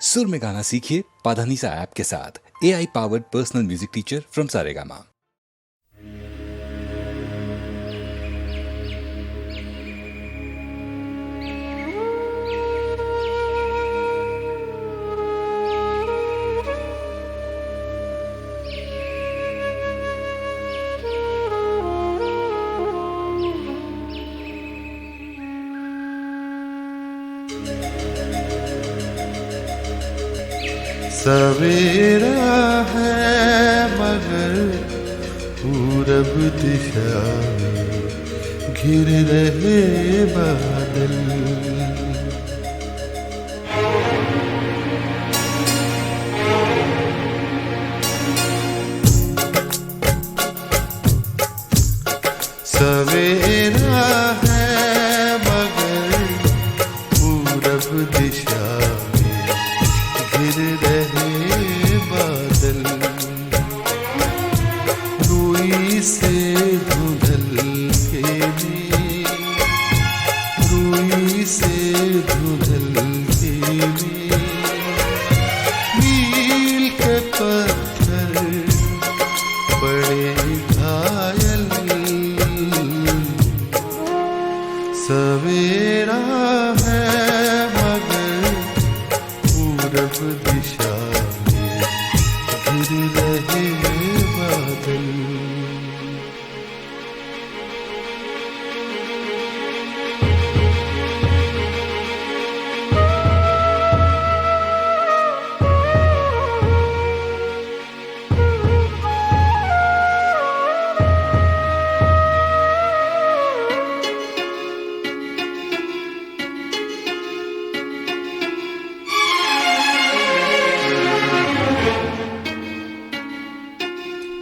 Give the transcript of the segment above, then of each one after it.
सुर में गाना सीखिए पाधानीसा ऐप के साथ। AI powered personal music teacher from Saregama. सवेरा है मगर पूरब दिशा घिर रहे बादल। सवेरा है मगर पूरब दिशा घिर रहे बादल। रूई से धुंधल के लिए, रूई से धुंधल के लिए मील के पत्थर बड़े घायल। सवेरा है मगर पूरब दिशा में घिर रहे बादल।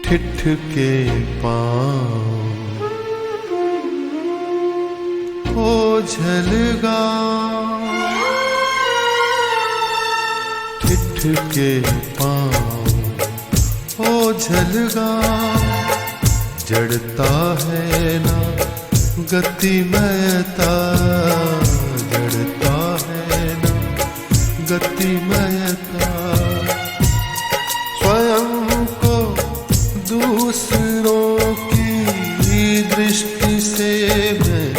ठिठ के पाँव ओझल गाँव, ठिठ के पाँव ओझल गाँव। जड़ता है ना गतिमयता, जड़ता है ना गतिमयता। स्वयं दूसरों की दृष्टि से मैं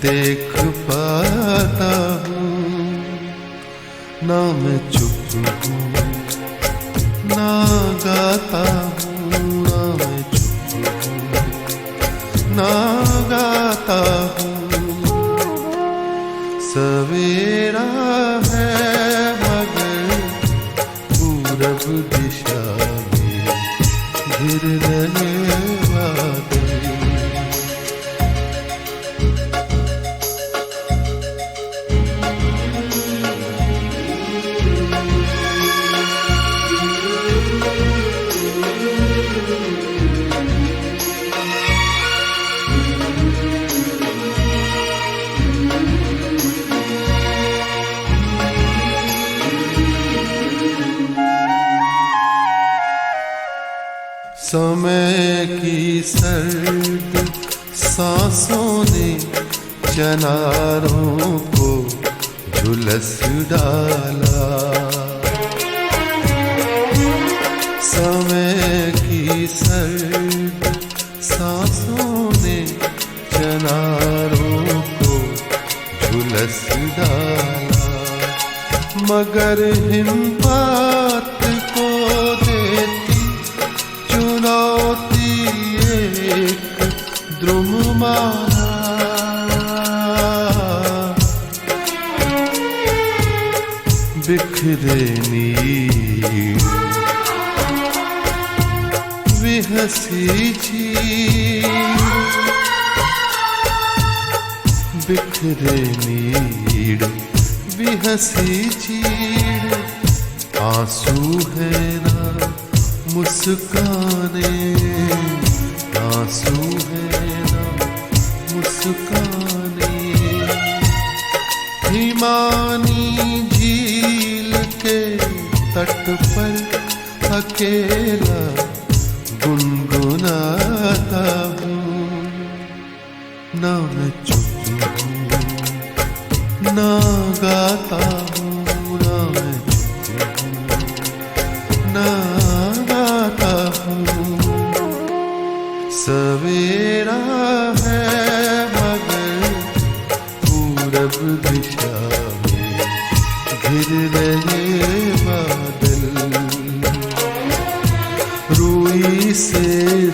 देख पाता हूँ। ना मैं चुप हूँ ना गाता हूँ, ना मैं चुप हूँ ना गाता हूँ। सवेरा है मगर पूरब दिशा घिर रहे बादल। समय की सर्द सांसों ने चनारों को झुलस डाला। समय की सर्द सांसों ने चनारों को झुलस डाला। मगर हिम्मत को देती चुनौती एक द्रुममाला। बिखरे नीर विहसी चीर, बिखरे नीर विहसी चीर। आंसू है ना मुस्काने, आंसू है ना मुस्काने। हिमानी झील के तट पर अकेला गुनगुनाता हूँ। ना मैं चुप हूँ ना गाता हूँ, ना मैं चुप गिर रहे बादल, रूई से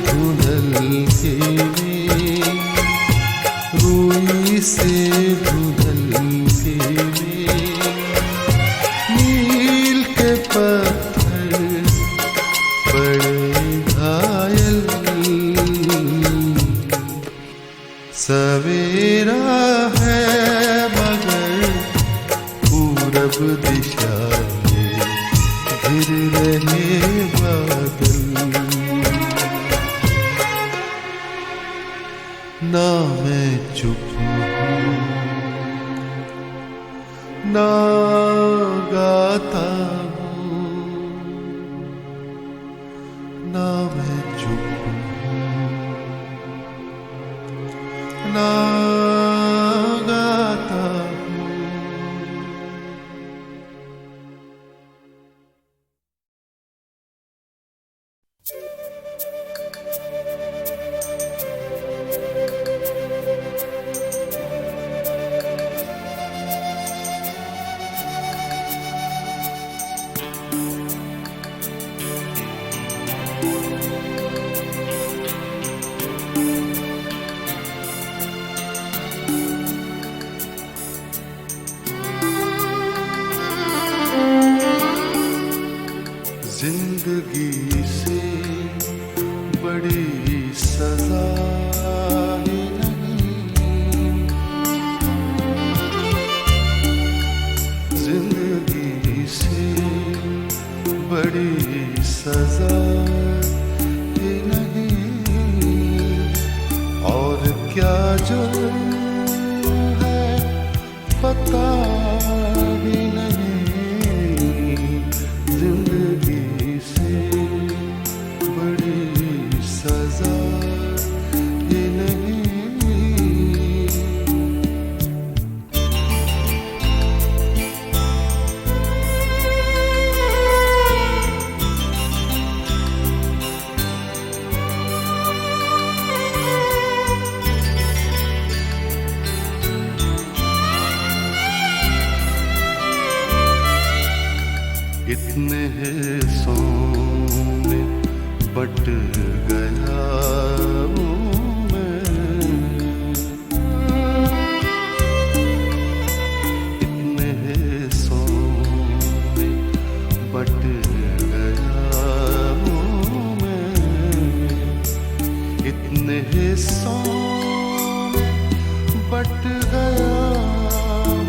धुंधल के में, रूई से धुंधल के में, नील के पत्थर बड़े घायल। सवेरा है मगर पूरब दिशा में घिर रहे बादल। ना मैं चुप हूँ ना गाता हूँ, ना मैं चुप हूँ ना गाता हूँ। जिंदगी से बड़ी सजा ही नहीं, जिंदगी से बड़ी सजा ही नहीं। और क्या जो है पता भी नहीं, जिंदगी से बड़ी सजा ये नहीं। इतने हिस्सों में बट गया हूँ मैं, इतने हिस्सों में बट गया हूँ मैं, इतने हिस्सों में बट गया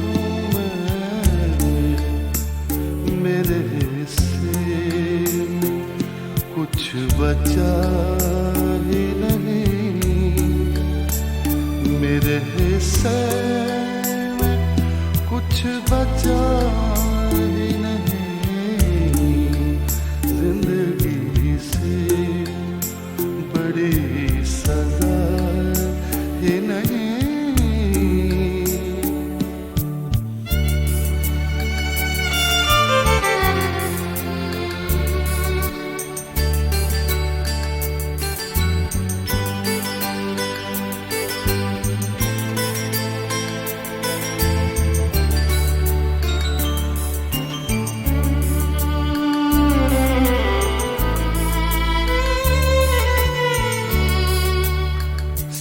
हूँ मैं। मेरे हिस्से में कुछ बचा ही नहीं, मेरे हिस्से में कुछ बचा ही नहीं। जिंदगी से बड़ी सजा ही नहीं।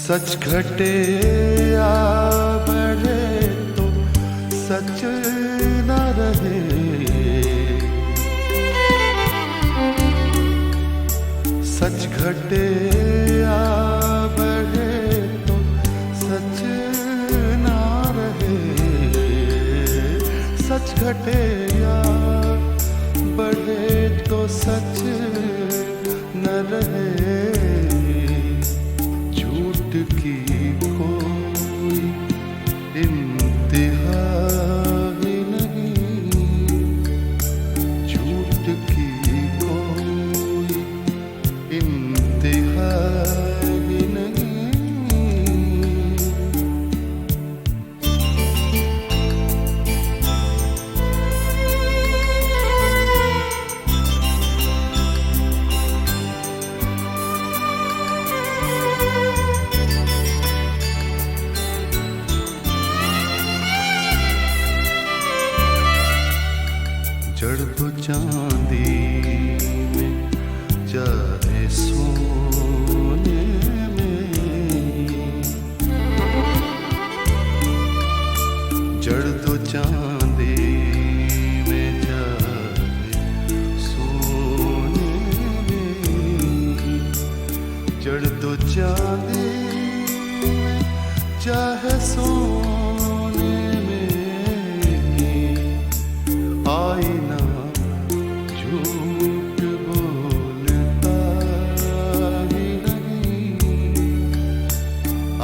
सच घटे या बढ़े तो सच न रहे, सच घटे या बढ़े तो सच न रहे, सच घटे या बढ़े तो सच न रहे। की कोई इंतहा ही नहीं, झूठ की कोई इंतहा ही नहीं। चढ़ तो चांदी में चाहे सोने में, चढ़ तो चांदी में चाहे सोने में, चढ़ तो चांदी में चाहे सोने में, आईना झूठ बोलता ही नहीं,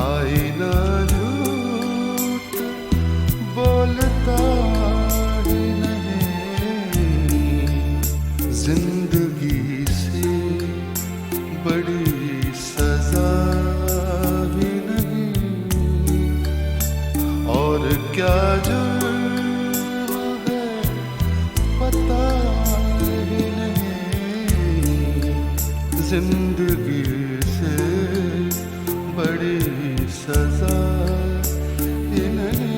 आईना झूठ बोलता ही नहीं, जिंदगी से बड़ी सजा ही नहीं, और क्या जुर्म है पता ही नहीं, जिंदगी से बड़ी सजा ही नहीं।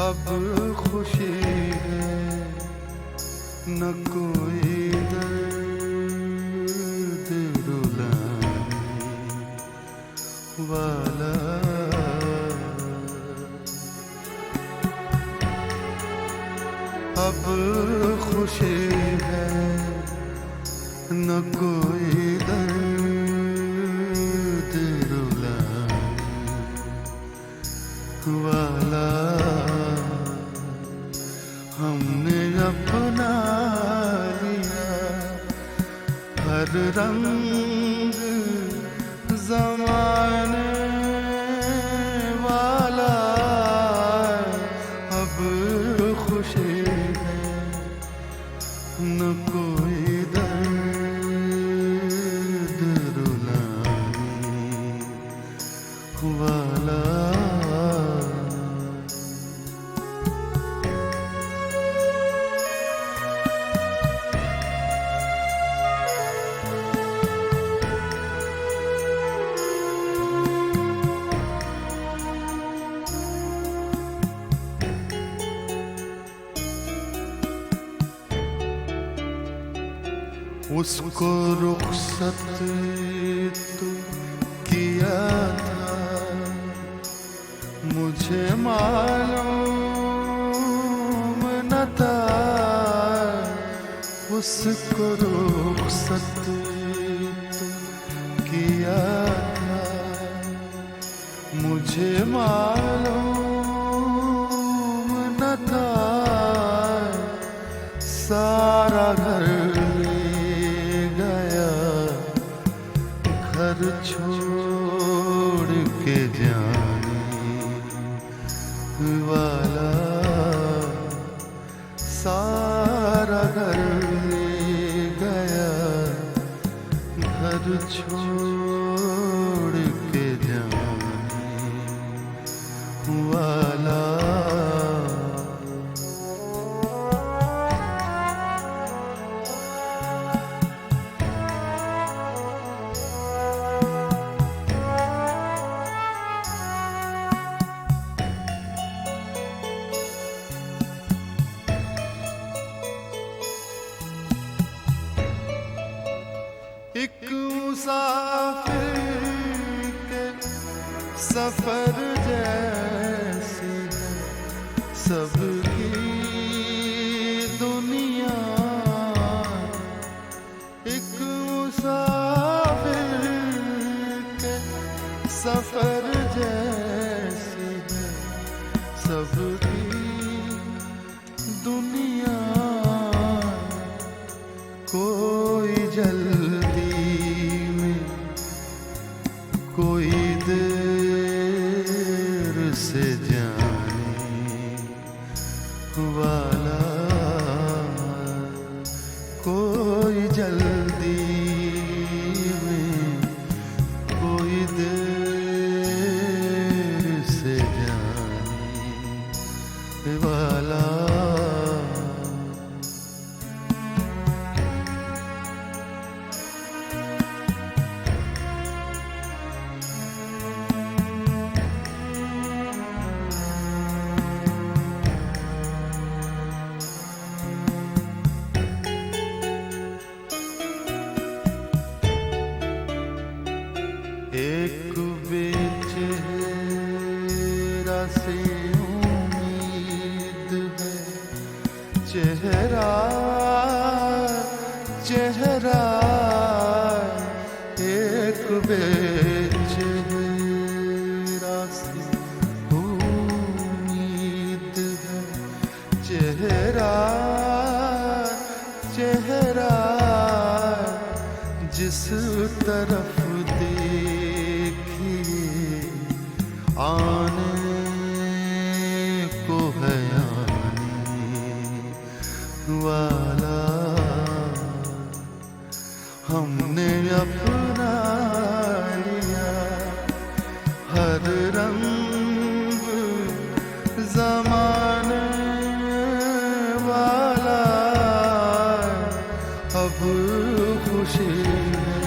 अब खुशी है न कोई दर्द रुलाने वाला, अब खुशी है न कोई दर्द रुलाने वाला, हमने अपना लिया हर रंग ज़माने वाला, अब खुशी है न कोई दर्द रुलाने वाला। उसको रुखसत तो किया था, मुझे मालूम न था, उसको रुखसत तो किया था, मुझे मालूम न था, सारा घर घर छोड़ के जाने वाला, सारा घर ले गया घर छोड़ के जाने वाला। एक मुसाफिर के सफर जैसी है सबकी दुनिया, एक मुसाफिर के सफर जैसी है सबकी दुनिया, कोई जल्दी में कोई देर से उम्मीद है, चेहरा चेहरा एक बेचेहरा से उम्मीद है, चेहरा चेहरा जिस तरफ देखिए आने को है आने वाला, हमने अपना लिया हर रंग ज़माने वाला, अब खुशी है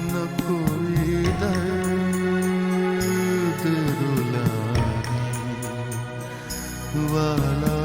न कोई दर्द रुलाने वाला।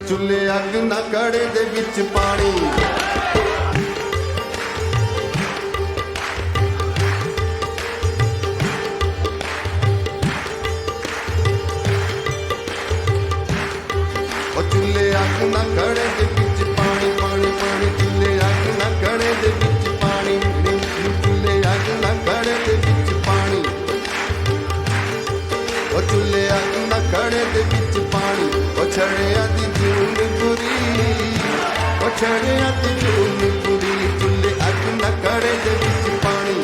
चुल्हे अग ना कड़े दे विच पानी, ओ चुल्हे अग ना कड़े दे विच पानी, पानी पानी चुल्हे अग ना कड़े दे विच पानी, चुल्हे अग ना कड़े दे विच पानी, ओ चुल्हे अग ना कड़े दे विच पानी, ओ छड़िया दी जून बुरी, ओ छड़िया दी जून बुरी, चुल्हे अग ना कड़े दे विच पानी,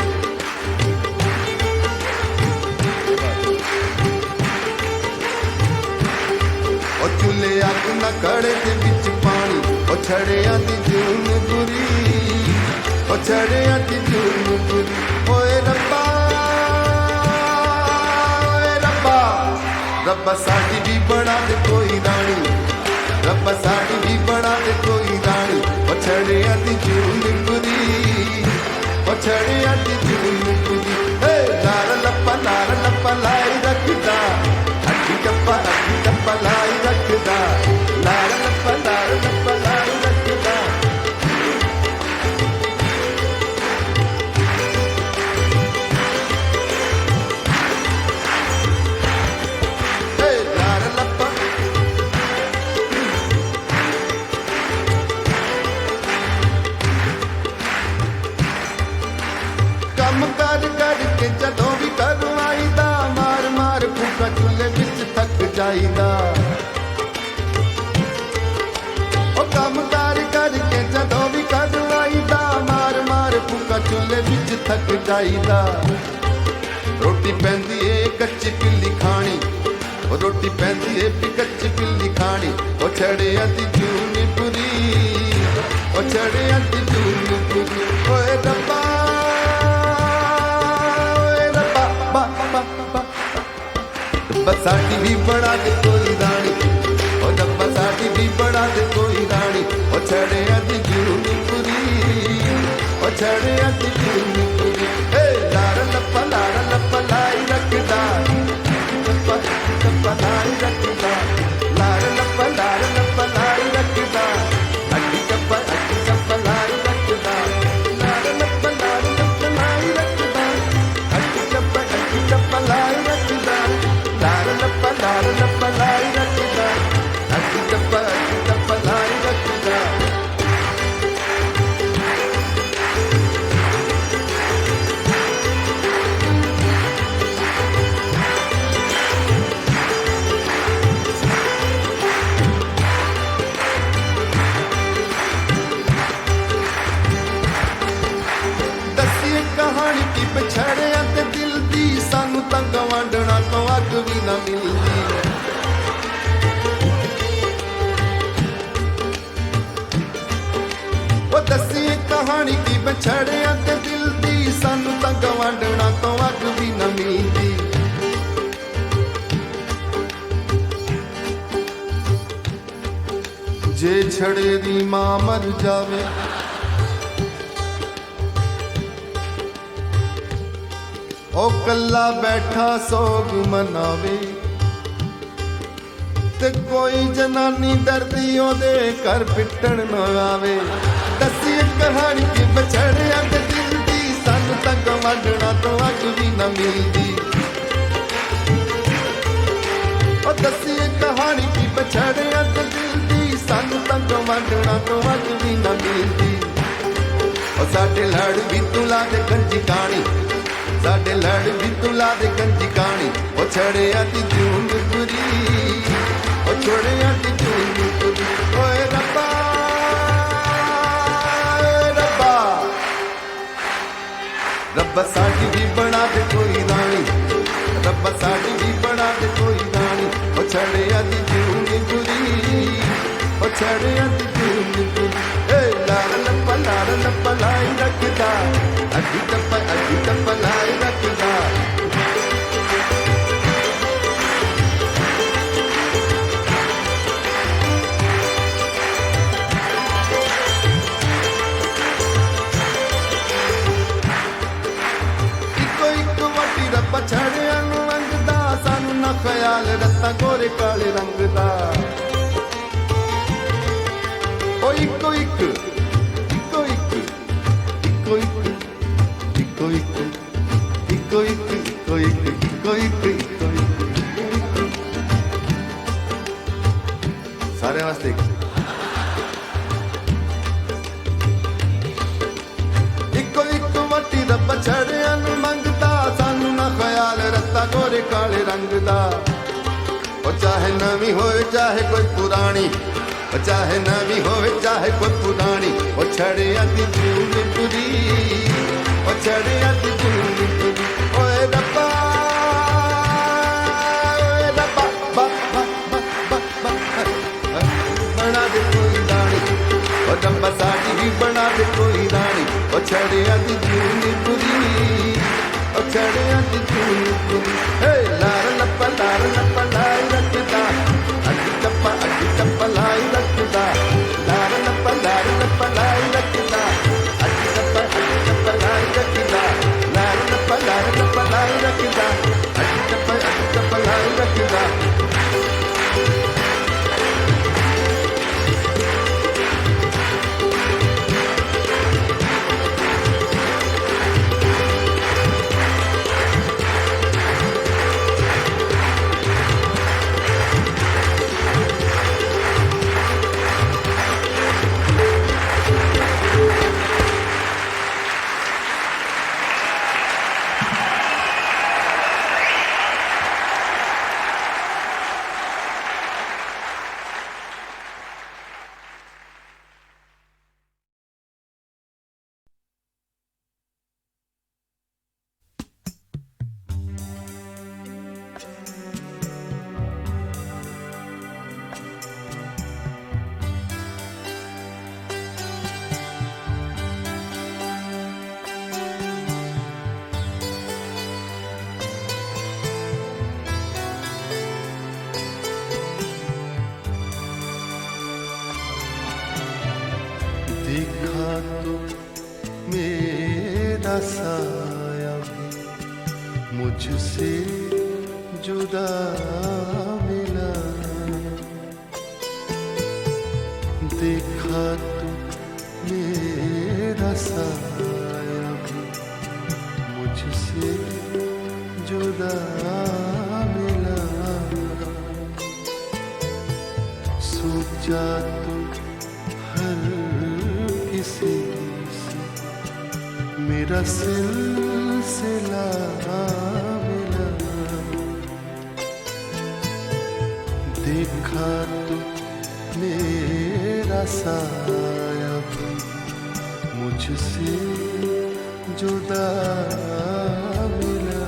ओ चुल्हे अग ना कड़े दे विच पानी, ओ छड़िया दी जून बुरी, ओ छड़िया दी जून बुरी, ओए रब्बा रब्बा साडी भी बना दे कोई रानी, रब्बा साडी भी बना दे कोई रानी, ओ छड़िया दी जून बुरी, ओ छड़िया दी जून बुरी, हे लाल लप्पा लाई रखदा, अड्डी टप्पा लाई रखदा, लाल लप्पा लाई रखदा। कम कर करके जदों भी घरों आईदा, मार मार फूका चुल्हे विच थक जाईदा, ओ कम कर करके जदों भी घरों आईदा, मार मार फूका चुल्हे विच थक जाईदा। रोटी पैंदी ए कच्ची पिल्ली खानी, ओ रोटी पैंदी ए कच्ची पिल्ली खानी, ओ छड़िया दी जून बुरी, ओ छड़िया दी जून बुरी, ओए रब्बा साडी भी बड़ा दे कोई रानी, ओ रब्बा साडी भी बड़ा दे कोई रानी, ओ छड़िया दी जून बुरी, ओ छड़िया दी जून बुरी, हे लार लप्पा लाई रखदा, लप्पा लाई रखदा, लार लप्पा लाई रखदा, अड्डी टप्पा लाई रखदा, लार लप्पा लाई रखदा, अड्डी टप्पा लाई रखदा, लार लप्पा लाई रखदा, अड्डी टप्पा लाई रखदा। दसिए कहानी की पछड़िया ते दिल दी, सानू तां गवांढणा तो अग भी ना मिलदी, ओ दसिए कहानी की पछड़िया ते दिल दी, सानू तां गवांडना तो अग भी न मिलदी। जे छड़े दी मां मर जावे ओ कल्ला बैठा सोग मनावे ते कोई जनानी दर्दी ओदे घर पिटण न आवे। दसी कहानी की बछड़िया दे दिल दी सानू तां गवांडना तो अग भी न मिलदी। ओ दसी कहानी की बछड़िया दे दिल दी सानू तां गवांडना तो अग भी न मिलदी। ओ साडे लड़ भी तू ला दे कंजी कानी, साडे लड़ भी तू ला दे कंजी कानी। ओ छड़िया दी जूंग पुरी, ओ छोड़िया दी जूंग पुरी। ओए रब्बा रब्बा रब्बा साडी भी बना दे कोई रानी, रब्बा साडी भी बना दे कोई रानी। ओ छड़िया दी जूंग पुरी, ओ छड़िया दी जूंग पुरी। ए लाल लप्पा लाई रखदा, अड्डी टप्पा लाई रखदा। रब्बा छड़िया नू अंगदा सानू ना ख्याल रत्ता गोरे काले रंग दा। ओ इको इक इको इक इको इक इको इक इको इक इको इक इको इक इको इक। सारे वास्ते इको इक वटी रब्बा छड़िया नू मंगदा सानू ना ख्याल रत्ता गोरे काले रंग दा। ओ चाहे नवी होए चाहे कोई पुरानी, ओ चाहे नवी होए चाहे कोई पुरानी। ओ छड़िया दी जूंग पुरी, ओ छड़िया दी जूंग पुरी। ओए रब्बा बा बा बा बा बा बना दे कोई रानी। ओ रब्बा साडी भी बना दे कोई रानी। ओ छड़िया दी जूंग पुरी, ओ छड़िया दी जूंग पुरी। हे लार लप्पा लाई रखदा, अड्डी टप्पा लाई रखदा। लार लप्पा लाई रखदा, अड्डी टप्पा लाई रखदा। लार लप्पा लाई रखदा, अड्डी टप्पा लाई रखदा। देखा तो मेरा साया भी मुझसे जुदा मिला। देखा तो मेरा साया भी मुझसे जुदा मिला। सोचा तो हर किसी से मेरा सिलसिला मिला। देखा तो मेरा साया भी मुझसे जुदा मिला।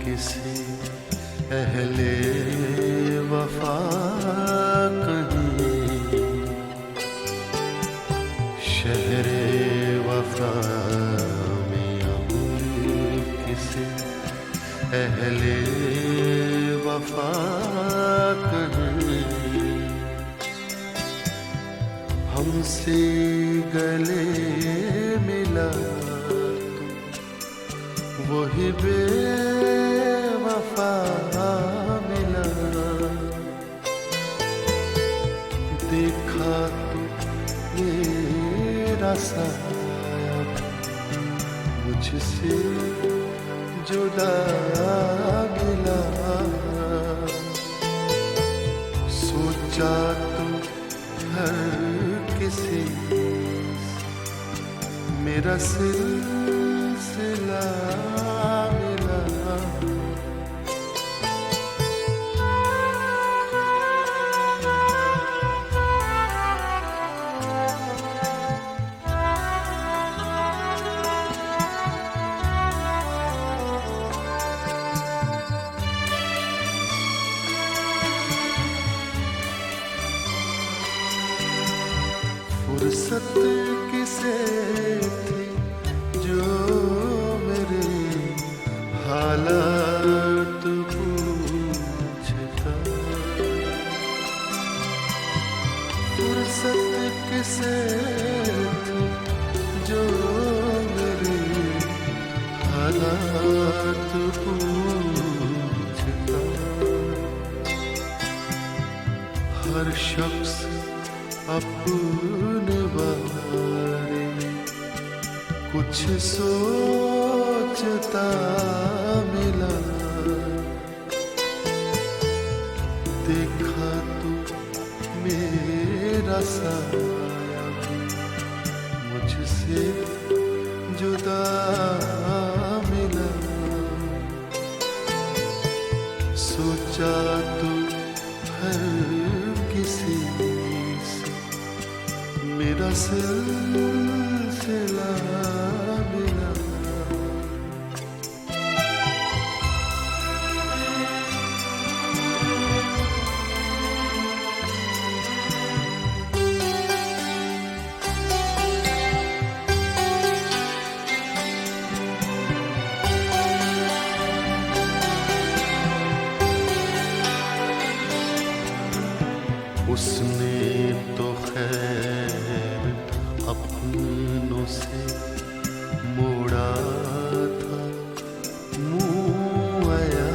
किसी अहले वफा कहीं शहरे वफा में अब किसी अहले वफा कहीं हमसे गले मिला वही बेवफा मिला देखा तो मेरा साया मुझसे जुदा मिला सोचा तो हर किसी मेरा सिलसिला मिला फुर्सत किसे थी जो मेरे हालात पूछता फुर्सत किसे थी जो मेरे हालात पूछता हर शख्स अपने बारे में कुछ सोचता मिला देखा तो मेरा साया मुझसे जुदा मिला सोचा तो हर किसी मेरा सिलसिला मिला उसने तो खैर अपनों से मोड़ा था मुँह आया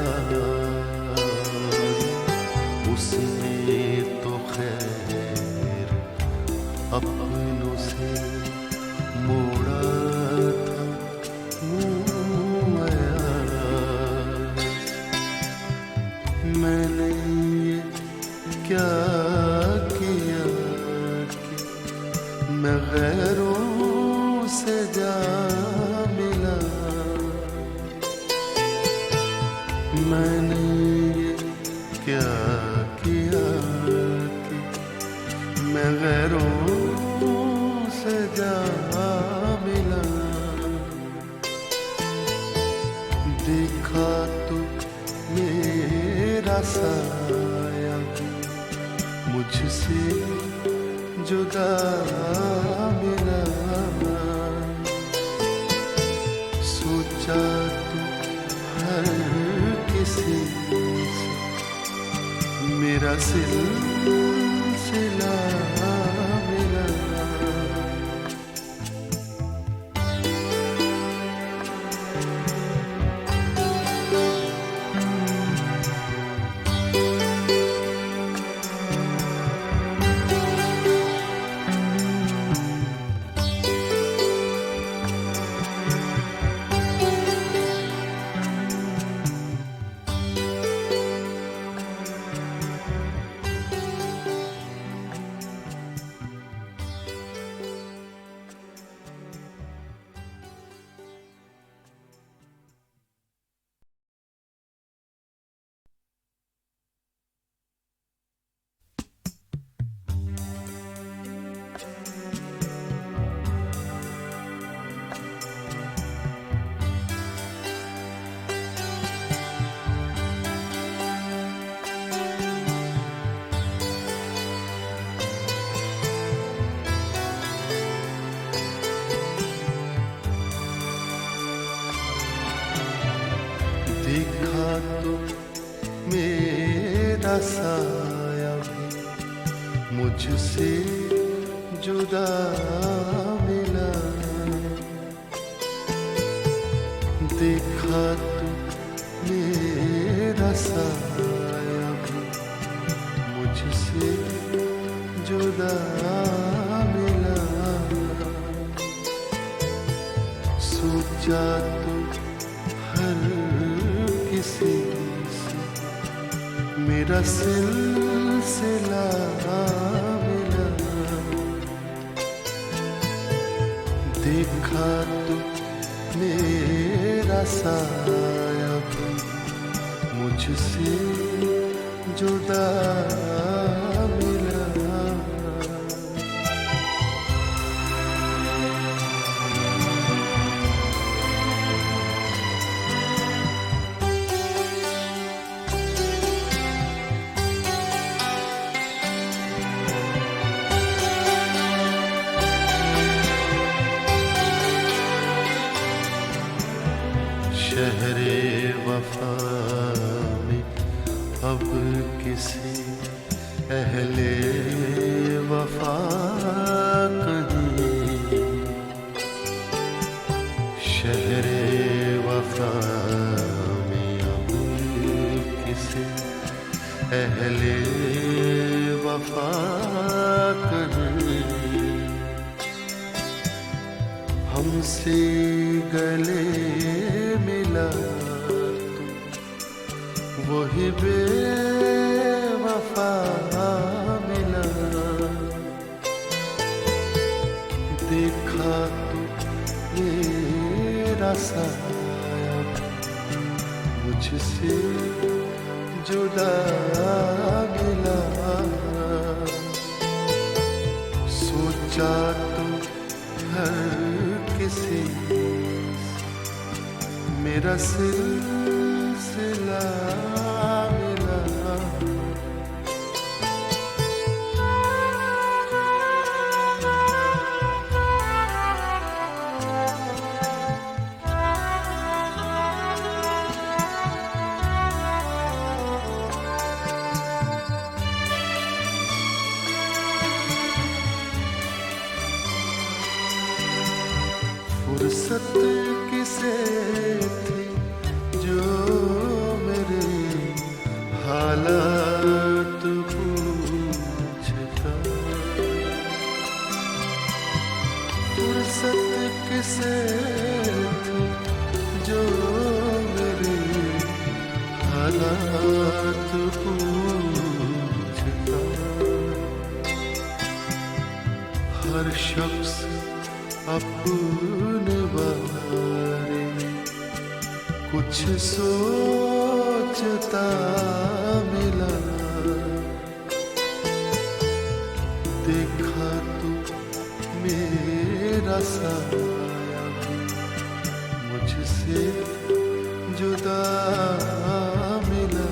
उसने तो खैर अपनों से मोड़ा था मुँह आया मैंने ये क्या किया कि मैं गैरों से जा मिला मैंने ये क्या किया कि मैं गैरों से जा मिला देखा तो मेरा साया मुझसे जुदा मिला सोचा तो हर किसी से मेरा सिलसिला मिला तो मेरा साया भी मुझसे जुदा मिला, देखा तो मेरा साया भी मुझसे जुदा मिला, सोचा तो हर किसी से मेरा सिलसिला मिला, देखा तो मेरा साया भी मुझसे जुदा मिला। शहरे वफा में अब किसी अहले वफा कहीं, शहरे वफा में अब किसी अहले वफा कहीं, हमसे गले मिला तो वही बेवफा मिला, देखा तो मेरा साया मुझसे जुदा मिला, सोचा तो हर किसी मेरा सिलसिला मिला, फुर्सत किसे थी जो मेरे हालात पूछता, फुर्सत किसे थी जो मेरे हालात पूछता, हर शख्स अपने बारे में कुछ सोचता मिला, देखा तो मेरा साया मुझसे जुदा मिला,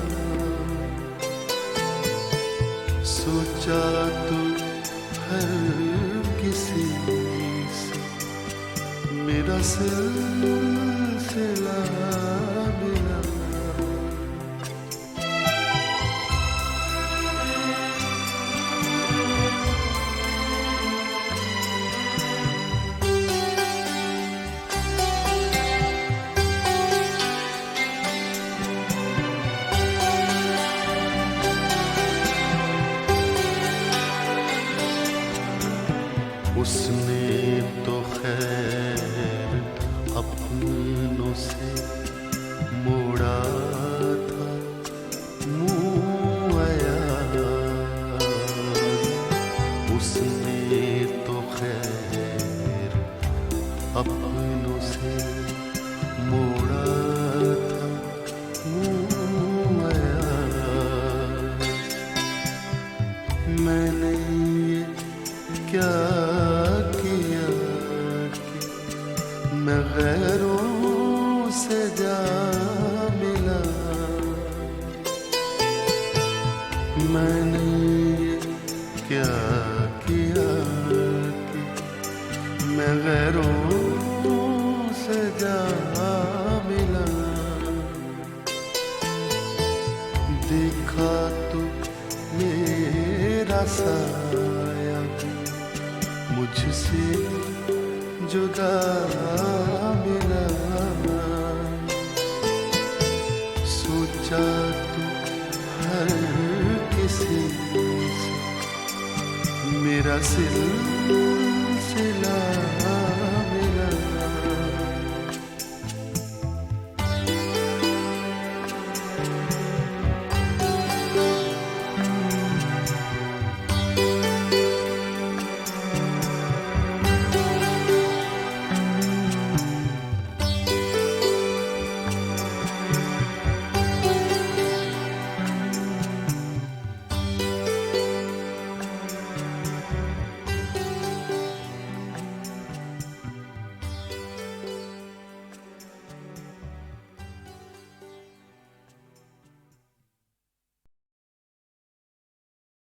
सोचा तो हर किसी मेरा सिलसिला मिला, उसने तो खैर अपनों से मोड़ा था मुँह आया, उसने तो खैर अपनों से मोड़ा था मुँह आया, मैंने ये क्या किया कि मैं गैरों से जा मिला, मैंने ये क्या किया कि मैं गैरों से जा मिला, देखा तो मेरा साया मुझसे जुदा मिला, सोचा तो हर किसी से मेरा सिलसिला